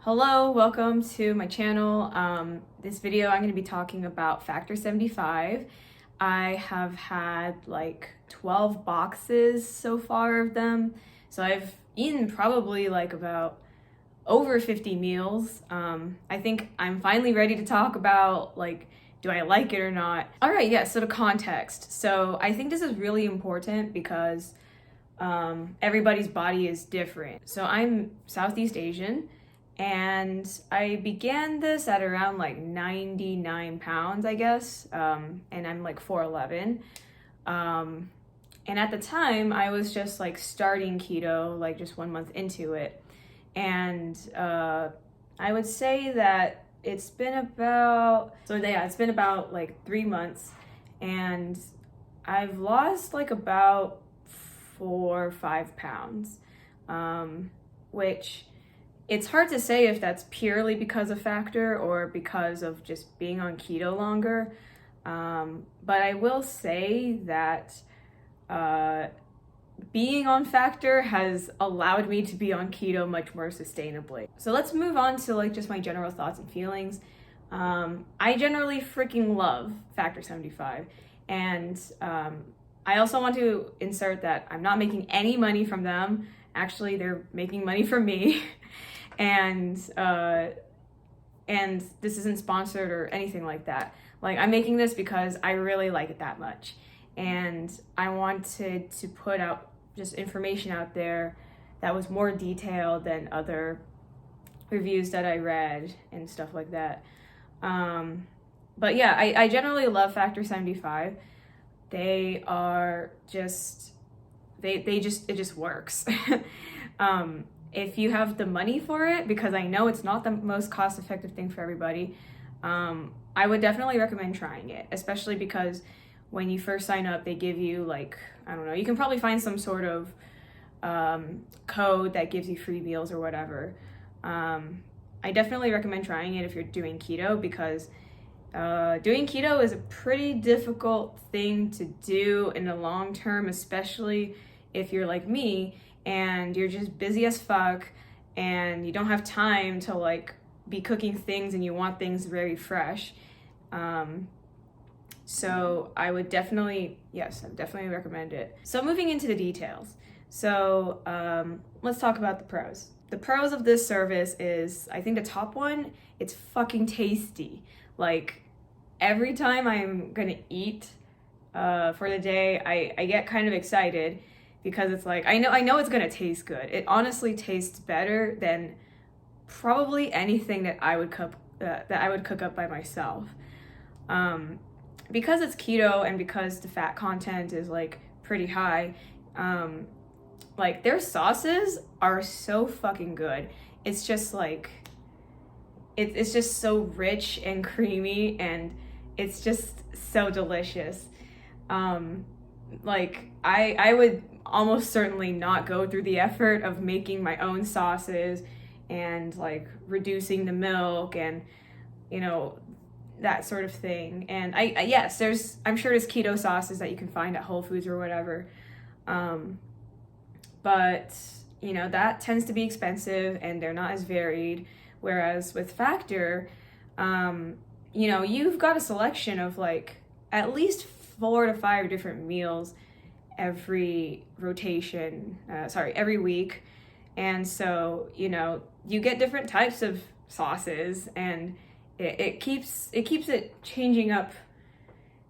Hello, welcome to my channel. This video I'm going to be talking about Factor 75. I have had like 12 boxes so far of them, so I've eaten probably like about over 50 meals. I think I'm finally ready to talk about like, do I like it or not? All right, yeah, so the context. So I think this is really important because everybody's body is different. So I'm Southeast Asian, and I began this at around like 99 pounds, I guess, and I'm like 4'11". And at the time, I was just like starting keto, like just 1 month into it. And I would say that it's been about, it's been about like 3 months, and I've lost like about 4 or 5 pounds, which it's hard to say if that's purely because of Factor or because of just being on keto longer. But I will say that being on Factor has allowed me to be on keto much more sustainably. So let's move on to like just my general thoughts and feelings. I generally freaking love Factor 75. And I also want to insert that I'm not making any money from them. Actually, they're making money from me. And this isn't sponsored or anything like that. Like, I'm making this because I really like it that much. And I wanted to put out just information out there that was more detailed than other reviews that I read and stuff like that. But yeah, I generally love Factor 75. They are just, it just works. If you have the money for it, because I know it's not the most cost-effective thing for everybody, I would definitely recommend trying it, especially because when you first sign up, they give you like, I don't know, you can probably find some sort of code that gives you free meals or whatever. I definitely recommend trying it if you're doing keto, because doing keto is a pretty difficult thing to do in the long term, especially if you're like me and you're just busy as fuck and you don't have time to like be cooking things and you want things very fresh. So I would definitely, yes, I would definitely recommend it. So moving into the details. So let's talk about the pros. The pros of this service is, I think the top one, it's fucking tasty. Like, every time I'm gonna eat for the day, I get kind of excited, because it's like, I know it's gonna taste good. It honestly tastes better than probably anything that I would cook up by myself. Because it's keto and because the fat content is like pretty high, like their sauces are so fucking good. It's just like, it's just so rich and creamy, and it's just so delicious. Like I would almost certainly not go through the effort of making my own sauces and like reducing the milk and, you know, that sort of thing. And yes, I'm sure there's keto sauces that you can find at Whole Foods or whatever. But you know, that tends to be expensive and they're not as varied. Whereas with Factor, you know, you've got a selection of like at least 4 to 5 different meals every every week. And so, you know, you get different types of sauces, and it keeps it changing up.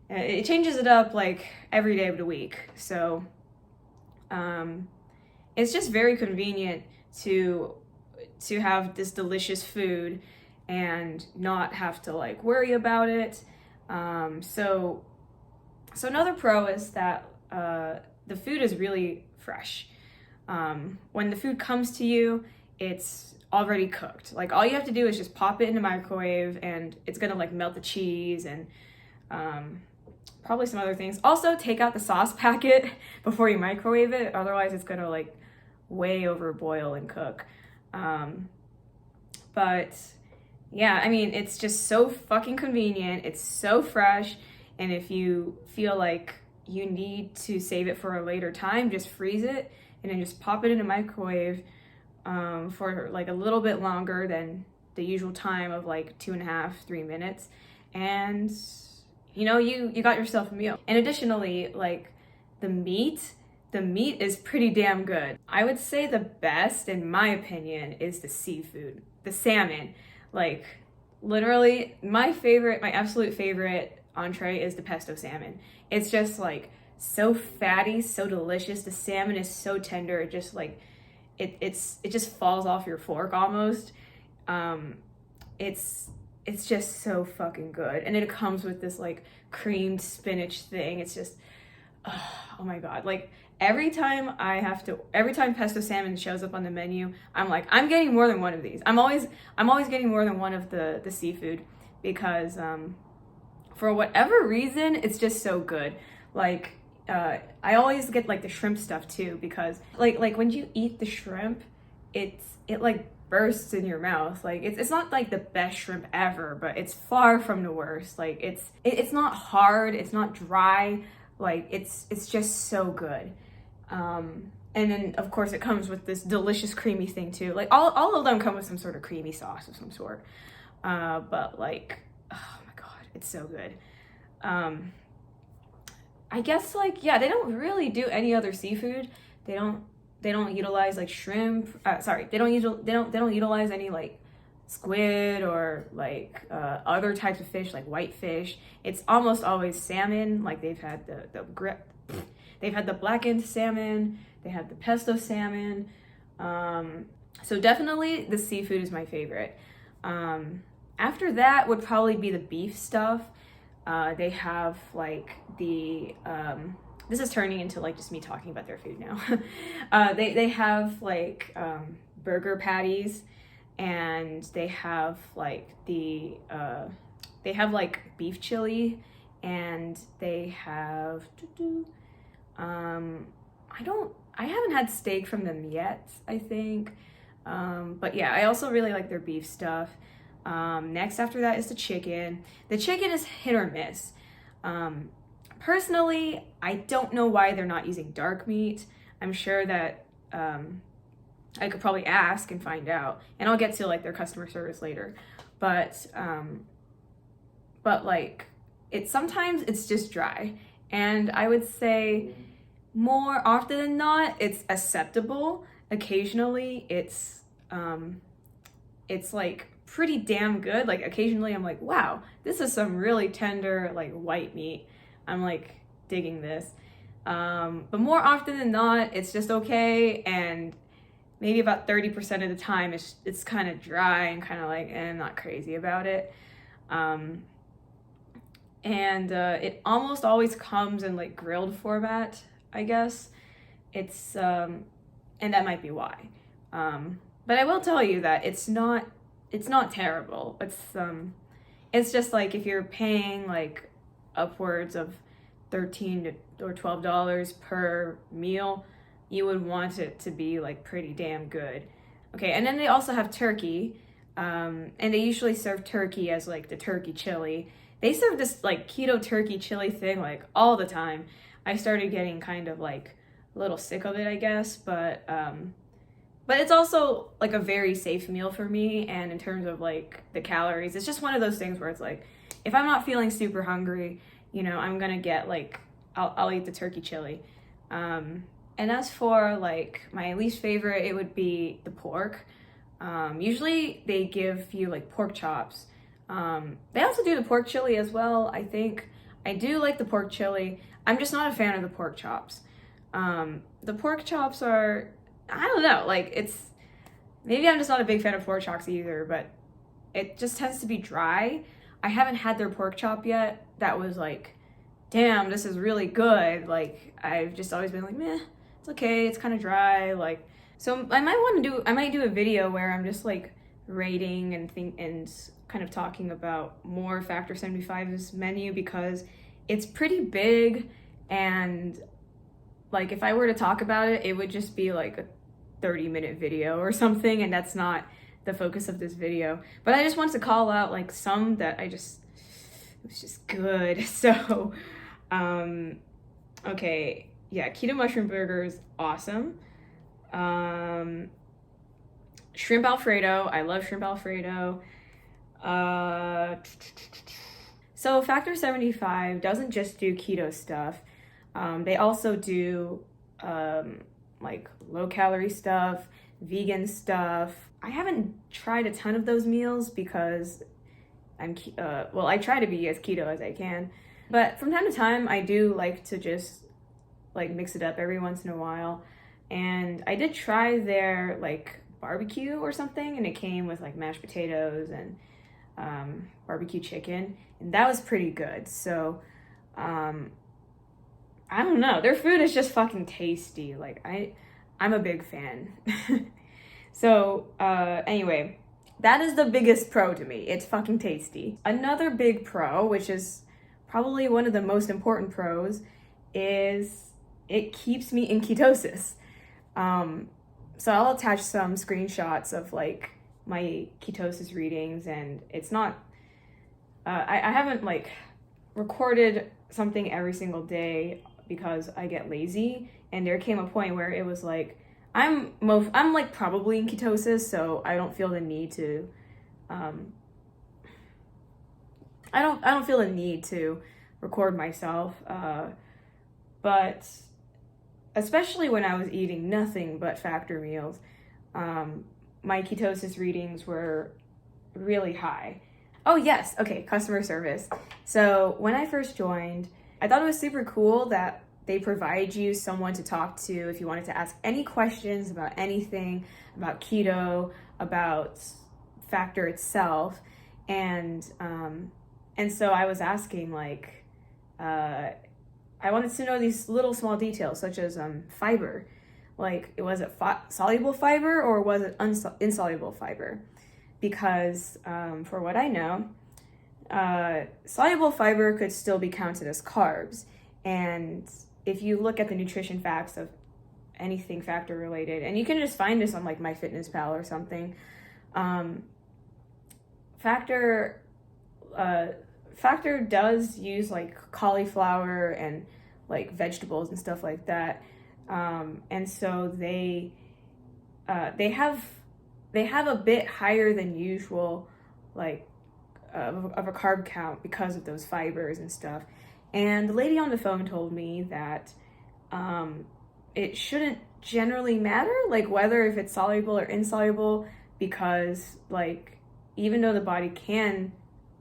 It changes it up like every day of the week. So it's just very convenient to have this delicious food and not have to like worry about it. So another pro is that the food is really fresh. When the food comes to you, it's already cooked. Like, all you have to do is just pop it in the microwave and it's gonna like melt the cheese and probably some other things. Also, take out the sauce packet before you microwave it, otherwise it's gonna like way over boil and cook. But yeah, I mean, it's just so fucking convenient. It's so fresh. And if you feel like you need to save it for a later time, just freeze it and then just pop it in a microwave for like a little bit longer than the usual time of like 2.5-3 minutes, and you know, you got yourself a meal. And additionally, like the meat is pretty damn good. I would say the best, in my opinion, is the seafood, the salmon. Like literally my absolute favorite entree is the pesto salmon. It's just like so fatty, so delicious. The salmon is so tender. It just like it just falls off your fork almost. It's just so fucking good. And it comes with this like creamed spinach thing. It's just oh my god. Like every time pesto salmon shows up on the menu, I'm like, I'm getting more than one of these. I'm always getting more than one of the seafood, because for whatever reason, it's just so good. Like I always get like the shrimp stuff too, because like when you eat the shrimp, it like bursts in your mouth. Like it's not like the best shrimp ever, but it's far from the worst. Like it's not hard, it's not dry. Like it's just so good. And then of course it comes with this delicious creamy thing too. Like all of them come with some sort of creamy sauce of some sort. But like, oh my god, it's so good. I guess like, yeah, they don't really do any other seafood. They don't utilize like shrimp. They don't utilize any like squid or like other types of fish like whitefish. It's almost always salmon. Like they've had the blackened salmon, they have the pesto salmon. So definitely the seafood is my favorite. After that would probably be the beef stuff. They have like this is turning into like just me talking about their food now. They have like burger patties, and they have like they have like beef chili, and they have I haven't had steak from them yet, I think. But yeah, I also really like their beef stuff. Next after that is the chicken. The chicken is hit or miss. Personally, I don't know why they're not using dark meat. I'm sure that I could probably ask and find out, and I'll get to like their customer service later. But like sometimes it's just dry, and I would say more often than not it's acceptable. Occasionally it's like pretty damn good. Like occasionally I'm like, wow, this is some really tender like white meat. I'm like digging this. But more often than not, it's just okay, and maybe about 30% of the time it's kind of dry and kind of like, I'm not crazy about it. And it almost always comes in like grilled format, I guess. It's and that might be why. But I will tell you that it's not terrible. It's just like if you're paying like upwards of $13 or $12 per meal, you would want it to be like pretty damn good. Okay, and then they also have turkey, and they usually serve turkey as like the turkey chili. They serve this like keto turkey chili thing like all the time. I started getting kind of like a little sick of it, I guess, but it's also like a very safe meal for me. And in terms of like the calories, it's just one of those things where it's like, if I'm not feeling super hungry, you know, I'm gonna get like, I'll eat the turkey chili. And as for like my least favorite, it would be the pork. Usually they give you like pork chops. They also do the pork chili as well, I think. I do like the pork chili. I'm just not a fan of the pork chops. The pork chops are, I don't know, like maybe I'm just not a big fan of pork chops either, but it just tends to be dry. I haven't had their pork chop yet that was like, damn, this is really good. Like I've just always been like, meh, it's okay, it's kind of dry. Like, so I might do a video where I'm just like rating and kind of talking about more Factor 75's menu, because it's pretty big, and like if I were to talk about it, it would just be like a 30-minute video or something, and that's not the focus of this video. But I just want to call out like some that it was just good. So okay, yeah, keto mushroom burgers, awesome. Shrimp Alfredo. I love shrimp Alfredo. So Factor 75 doesn't just do keto stuff. They also do like low calorie stuff, vegan stuff. I haven't tried a ton of those meals because I try to be as keto as I can. But from time to time, I do like to just like mix it up every once in a while. And I did try their like barbecue or something, and it came with like mashed potatoes and barbecue chicken, and that was pretty good. So I don't know, their food is just fucking tasty. Like I'm a big fan. So anyway, that is the biggest pro to me. It's fucking tasty. Another big pro, which is probably one of the most important pros, is it keeps me in ketosis. So I'll attach some screenshots of like my ketosis readings, and it's not, I haven't like recorded something every single day because I get lazy, and there came a point where it was like, I'm like probably in ketosis, so I don't feel the need to, I don't feel the need to record myself, but especially when I was eating nothing but Factor meals, my ketosis readings were really high. Oh yes, okay, customer service. So when I first joined, I thought it was super cool that they provide you someone to talk to if you wanted to ask any questions about anything, about keto, about Factor itself. And so I was asking like, I wanted to know these little small details such as fiber. Like, was it soluble fiber or was it insoluble fiber? Because for what I know, soluble fiber could still be counted as carbs. And if you look at the nutrition facts of anything Factor related, and you can just find this on like MyFitnessPal or something, Factor does use like cauliflower and like vegetables and stuff like that, and so they have a bit higher than usual like of a carb count because of those fibers and stuff. And the lady on the phone told me that it shouldn't generally matter like whether if it's soluble or insoluble, because like even though the body can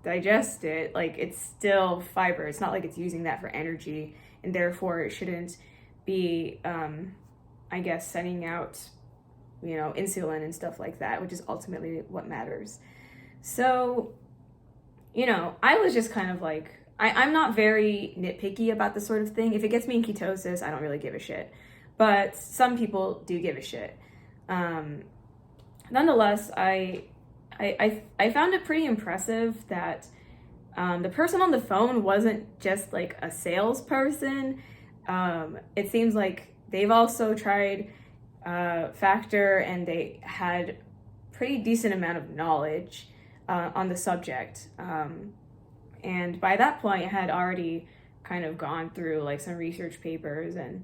digest it, like it's still fiber. It's not like it's using that for energy, and therefore it shouldn't be I guess sending out, you know, insulin and stuff like that, which is ultimately what matters. So, you know, I was just kind of like, I'm not very nitpicky about this sort of thing. If it gets me in ketosis, I don't really give a shit. But some people do give a shit. Nonetheless, I found it pretty impressive that the person on the phone wasn't just like a salesperson. It seems like they've also tried Factor, and they had pretty decent amount of knowledge on the subject. And by that point, I had already kind of gone through like some research papers and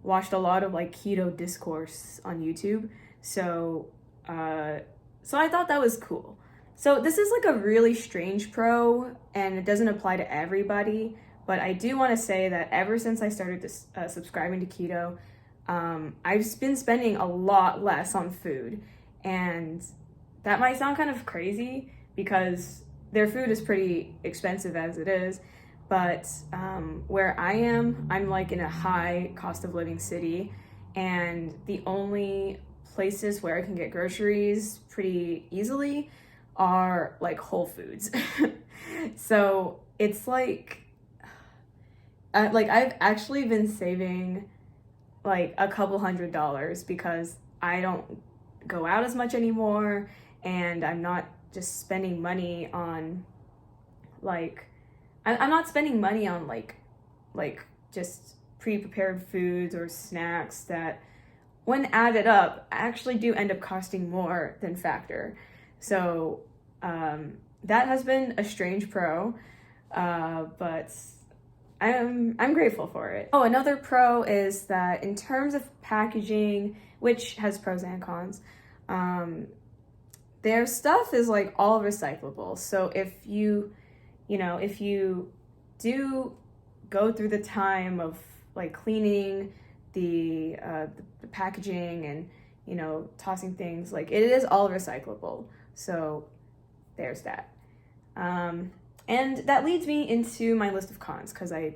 watched a lot of like keto discourse on YouTube. So I thought that was cool. So this is like a really strange pro, and it doesn't apply to everybody, but I do want to say that ever since I started subscribing to keto, I've been spending a lot less on food. And that might sound kind of crazy because their food is pretty expensive as it is, but where I am, I'm like in a high cost of living city, and the only places where I can get groceries pretty easily are like Whole Foods. So it's like I've actually been saving like a couple $100 because I don't go out as much anymore, and I'm not just spending money on like, I'm not spending money on like just pre-prepared foods or snacks that when added up actually do end up costing more than Factor. So that has been a strange pro, but I'm grateful for it. Oh, another pro is that in terms of packaging, which has pros and cons, their stuff is like all recyclable. So if you do go through the time of like cleaning the packaging and tossing things, like it is all recyclable. So there's that. And that leads me into my list of cons, because I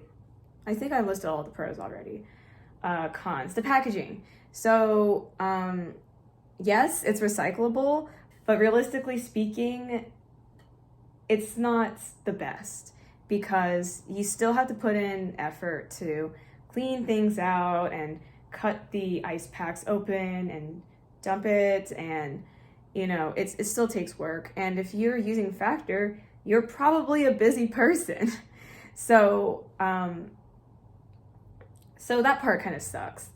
think I listed all the pros already. Cons, the packaging. So yes, it's recyclable, but realistically speaking, it's not the best, because you still have to put in effort to clean things out and cut the ice packs open and dump it, and it still takes work. And if you're using Factor, you're probably a busy person. So that part kind of sucks.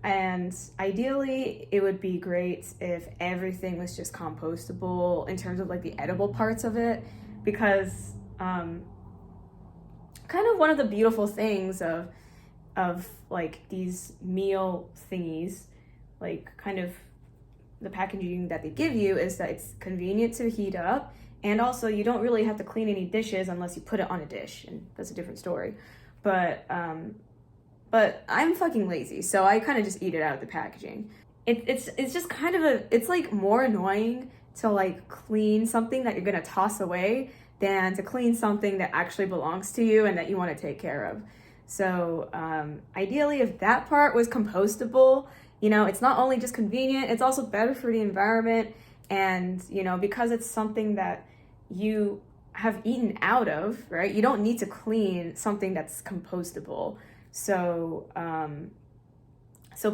And ideally, it would be great if everything was just compostable in terms of like the edible parts of it, because kind of one of the beautiful things of like these meal thingies, like kind of the packaging that they give you, is that it's convenient to heat up, and also you don't really have to clean any dishes unless you put it on a dish, and that's a different story. But I'm fucking lazy, so I kind of just eat it out of the packaging. It's just kind of it's like more annoying to like clean something that you're gonna toss away than to clean something that actually belongs to you and that you want to take care of. So ideally, if that part was compostable, it's not only just convenient, it's also better for the environment. And because it's something that you have eaten out of, right? You don't need to clean something that's compostable. So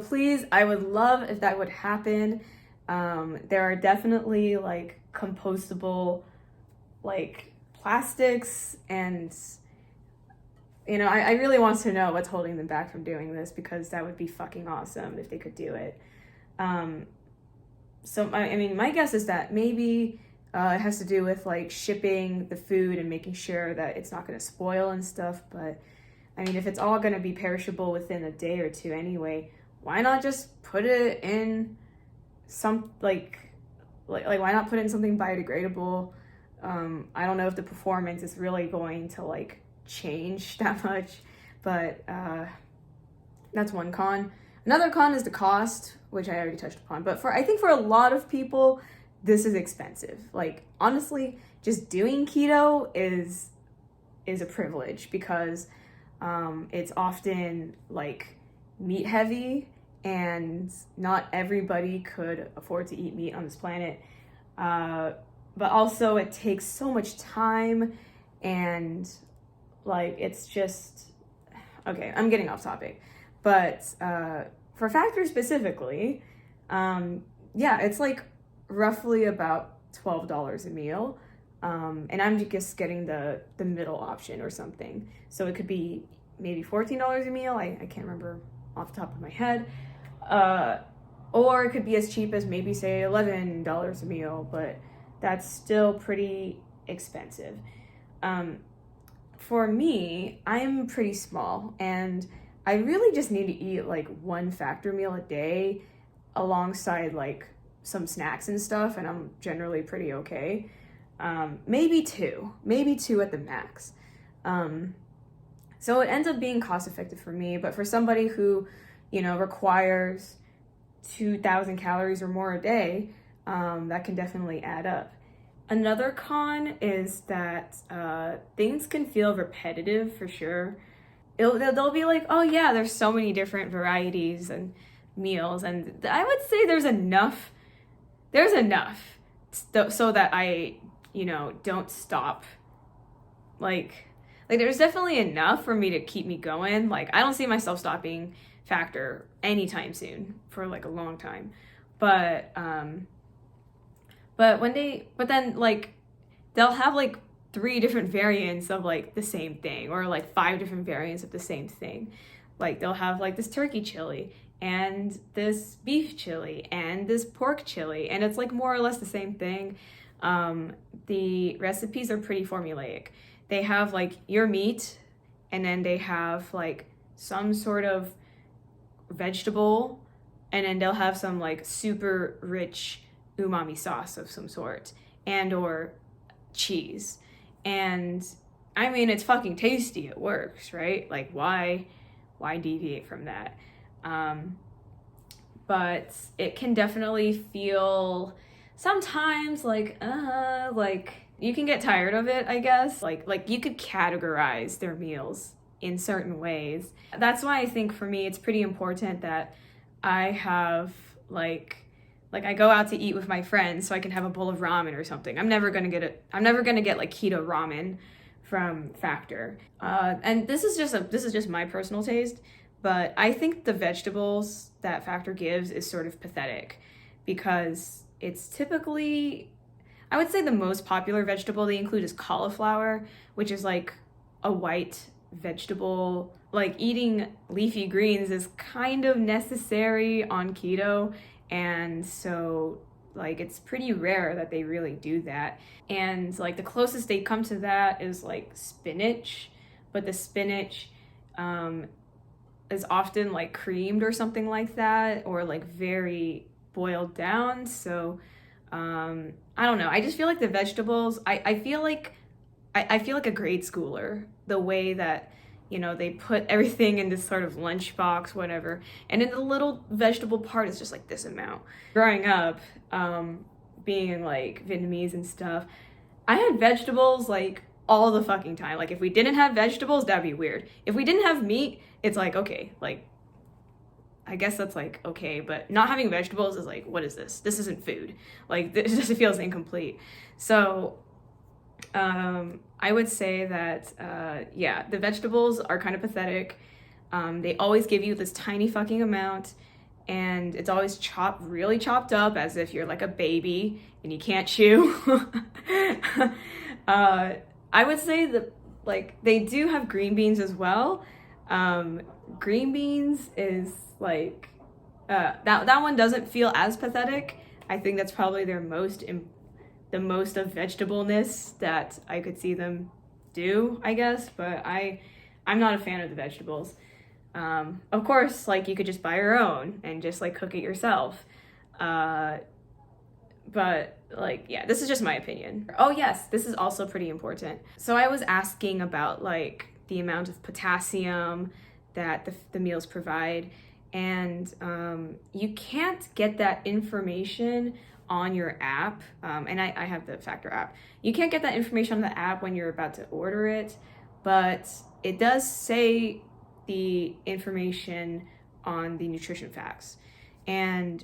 please, I would love if that would happen. There are definitely like compostable like plastics, and I really want to know what's holding them back from doing this, because that would be fucking awesome if they could do it. So I mean, my guess is that maybe it has to do with like shipping the food and making sure that it's not going to spoil and stuff. But I mean, if it's all going to be perishable within a day or two anyway, why not just put it in some like why not put it in something biodegradable? I don't know if the performance is really going to like change that much, but that's one con. Another con is the cost, which I already touched upon. But I think for a lot of people, this is expensive. Like honestly, just doing keto is a privilege, because it's often like meat heavy, and not everybody could afford to eat meat on this planet. But also it takes so much time, and like it's just, okay, I'm getting off topic. But for Factor specifically, yeah, it's like roughly about $12 a meal. And I'm just getting the middle option or something. So it could be maybe $14 a meal. I can't remember off the top of my head. Or it could be as cheap as maybe say $11 a meal, but that's still pretty expensive. For me, I'm pretty small, and I really just need to eat like one Factor meal a day alongside like some snacks and stuff, and I'm generally pretty okay. Maybe two at the max. So it ends up being cost effective for me, but for somebody who, requires 2,000 calories or more a day, that can definitely add up. Another con is that things can feel repetitive for sure. They'll be like, oh yeah, there's so many different varieties and meals, and I would say there's enough so that I, don't stop. Like there's definitely enough for me to keep me going. Like I don't see myself stopping Factor anytime soon for like a long time. But then like they'll have like 3 different variants of like the same thing, or like 5 different variants of the same thing. Like they'll have like this turkey chili and this beef chili and this pork chili, and it's like more or less the same thing. The recipes are pretty formulaic. They have like your meat, and then they have like some sort of vegetable, and then they'll have some like super rich umami sauce of some sort, and or cheese. And I mean, it's fucking tasty, it works, right? Like, why deviate from that? But it can definitely feel sometimes like you can get tired of it, I guess. Like you could categorize their meals in certain ways. That's why I think for me it's pretty important that I have like I go out to eat with my friends so I can have a bowl of ramen or something. I'm never gonna get like keto ramen from Factor. And this is just my personal taste, but I think the vegetables that Factor gives is sort of pathetic because it's typically, I would say the most popular vegetable they include is cauliflower, which is like a white vegetable. Like eating leafy greens is kind of necessary on keto, and so like it's pretty rare that they really do that. And like the closest they come to that is like spinach, but the spinach is often like creamed or something like that, or like very boiled down. So I don't know. I just feel like the vegetables, I feel like a grade schooler, the way that, you know, they put everything in this sort of lunchbox, whatever, and then the little vegetable part is just like this amount. Growing up, being like Vietnamese and stuff, I had vegetables like all the fucking time. Like if we didn't have vegetables, that'd be weird. If we didn't have meat, it's like, okay, like I guess that's like okay, but not having vegetables is like, what is this? This isn't food. Like this just feels incomplete. So I would say that yeah, the vegetables are kind of pathetic. They always give you this tiny fucking amount, and it's always really chopped up as if you're like a baby and you can't chew. I would say that like they do have green beans as well. Green beans is like that one doesn't feel as pathetic. I think that's probably their the most of vegetableness that I could see them do, I guess, but I'm not a fan of the vegetables. Of course, like you could just buy your own and just like cook it yourself. But like, yeah, this is just my opinion. Oh yes, this is also pretty important. So I was asking about like the amount of potassium that the meals provide, and you can't get that information on your app, and I have the Factor app. You can't get that information on the app when you're about to order it, but it does say the information on the nutrition facts. And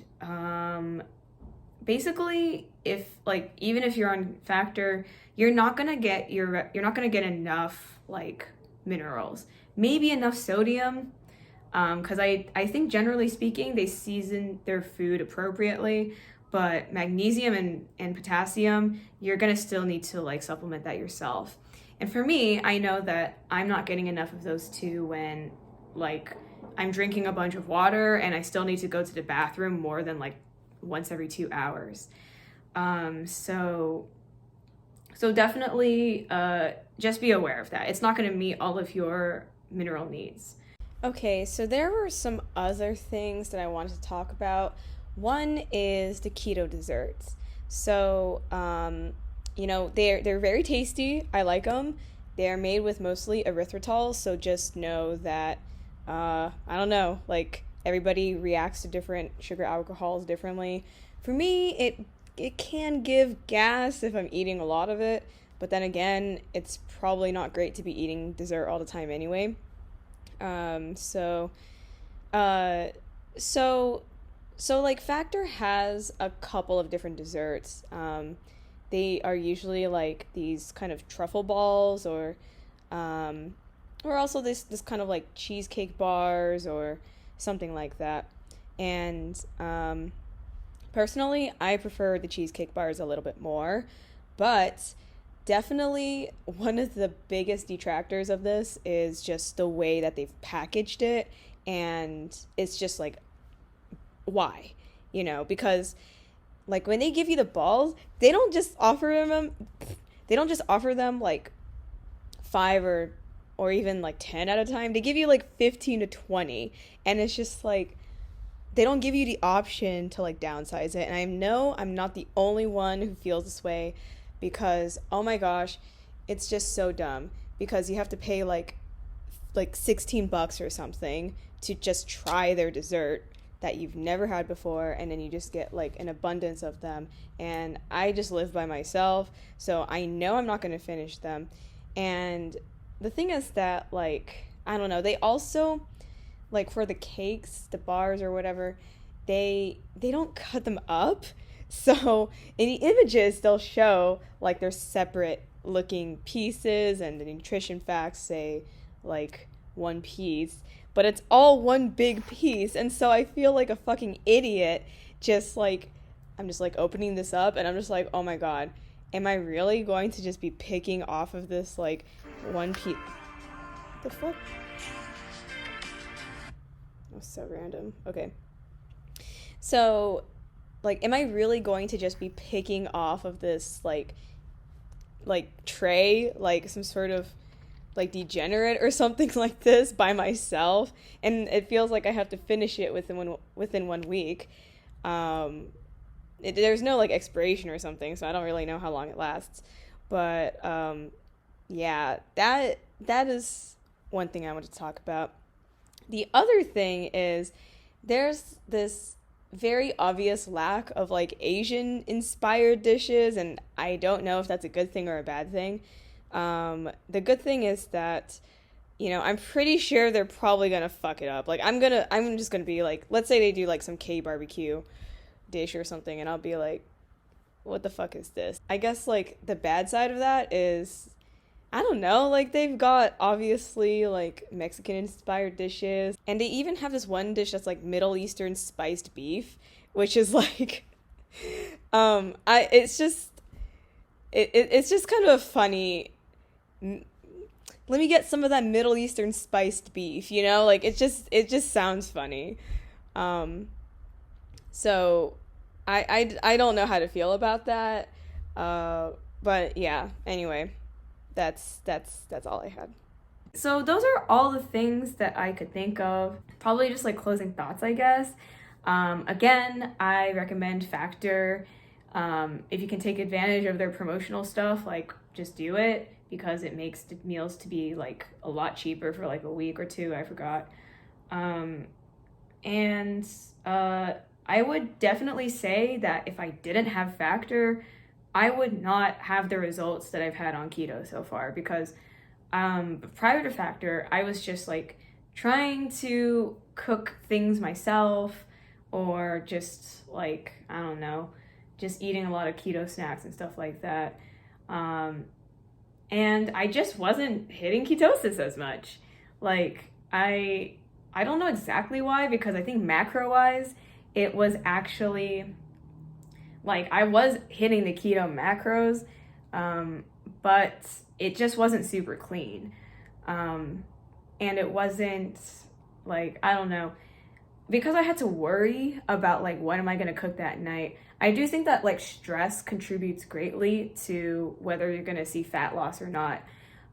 basically, if like even if you're on Factor, you're not gonna get enough like minerals, maybe enough sodium, because I think generally speaking they season their food appropriately, but magnesium and potassium, you're gonna still need to like supplement that yourself. And for me, I know that I'm not getting enough of those two when like I'm drinking a bunch of water and I still need to go to the bathroom more than like once every 2 hours. So definitely just be aware of that. It's not gonna meet all of your mineral needs. Okay, so there were some other things that I wanted to talk about. One is the keto desserts. So, you know, they're very tasty. I like them. They're made with mostly erythritol, so just know that, I don't know, like everybody reacts to different sugar alcohols differently. For me, it can give gas if I'm eating a lot of it, but then again, it's probably not great to be eating dessert all the time anyway. So like Factor has a couple of different desserts. They are usually like these kind of truffle balls, or also this kind of like cheesecake bars or something like that. And personally, I prefer the cheesecake bars a little bit more, but definitely one of the biggest detractors of this is just the way that they've packaged it, and it's just like, why? You know, because like when they give you the balls, they don't just offer them like 5 or even like 10 at a time. They give you like 15 to 20, and it's just like, they don't give you the option to like downsize it. And I know I'm not the only one who feels this way, because oh my gosh, it's just so dumb, because you have to pay like $16 or something to just try their dessert that you've never had before, and then you just get like an abundance of them. And I just live by myself, so I know I'm not going to finish them. And the thing is that, like, I don't know, they also, like, for the cakes, the bars or whatever, they don't cut them up. So in the images they'll show like they're separate looking pieces, and the nutrition facts say like one piece, but it's all one big piece. And so I feel like a fucking idiot, just like, I'm just like opening this up and I'm just like, oh my god, am I really going to just be picking off of this like one piece? The fuck? That was so random. Okay. So, like, am I really going to just be picking off of this like tray, like some sort of like degenerate or something like this by myself? And it feels like I have to finish it within 1 week. There's no like expiration or something, so I don't really know how long it lasts. But yeah, that is one thing I want to talk about. The other thing is there's this very obvious lack of like Asian inspired dishes, and I don't know if that's a good thing or a bad thing. The good thing is that, you know, I'm pretty sure they're probably gonna fuck it up. Like I'm just gonna be like, let's say they do like some K barbecue dish or something, and I'll be like, what the fuck is this? I guess like the bad side of that is, I don't know, like they've got obviously like Mexican inspired dishes, and they even have this one dish that's like Middle Eastern spiced beef, which is like it's just kind of funny. Let me get some of that Middle Eastern spiced beef, you know? Like it just sounds funny. So I don't know how to feel about that. But yeah, anyway. That's all I had. So those are all the things that I could think of. Probably just like closing thoughts, I guess. Again, I recommend Factor. If you can take advantage of their promotional stuff, like just do it, because it makes the meals to be like a lot cheaper for like a week or two. I forgot. And I would definitely say that if I didn't have Factor, I would not have the results that I've had on keto so far, because prior to Factor, I was just like trying to cook things myself, or just like, I don't know, just eating a lot of keto snacks and stuff like that. And I just wasn't hitting ketosis as much. Like I don't know exactly why, because I think macro wise, it was actually like I was hitting the keto macros, but it just wasn't super clean. And it wasn't like, I don't know, because I had to worry about like, what am I going to cook that night? I do think that like stress contributes greatly to whether you're going to see fat loss or not.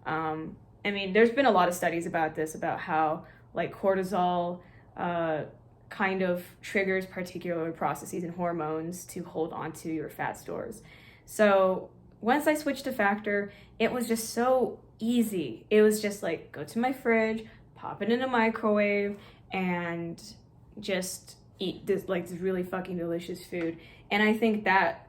I mean, there's been a lot of studies about this, about how like cortisol, kind of triggers particular processes and hormones to hold on to your fat stores. So once I switched to Factor, it was just so easy. It was just like, go to my fridge, pop it in a microwave, and just eat this really fucking delicious food. And I think that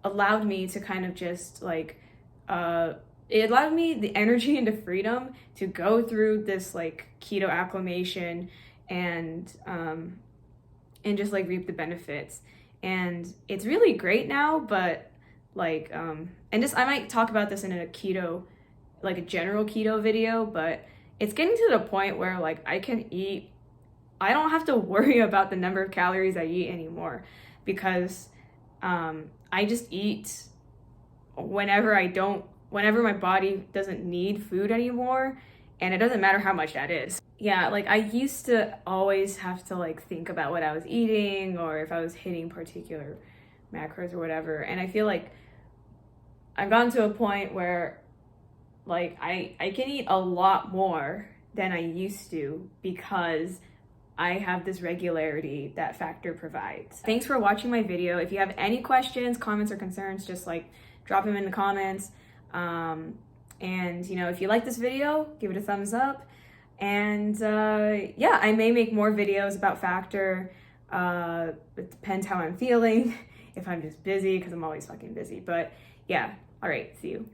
allowed me to kind of just like, it allowed me the energy and the freedom to go through this like keto acclimation, and just like reap the benefits. And it's really great now, but like and just I might talk about this in a keto, like a general keto video, but it's getting to the point where like I don't have to worry about the number of calories I eat anymore, because I just eat whenever my body doesn't need food anymore, and it doesn't matter how much that is. Yeah, like I used to always have to like think about what I was eating, or if I was hitting particular macros or whatever. And I feel like I've gotten to a point where like I can eat a lot more than I used to, because I have this regularity that Factor provides. Thanks for watching my video. If you have any questions, comments, or concerns, just like drop them in the comments. And you know, if you like this video, give it a thumbs up. And yeah, I may make more videos about Factor. It depends how I'm feeling. If I'm just busy, because I'm always fucking busy. But yeah, all right, see you.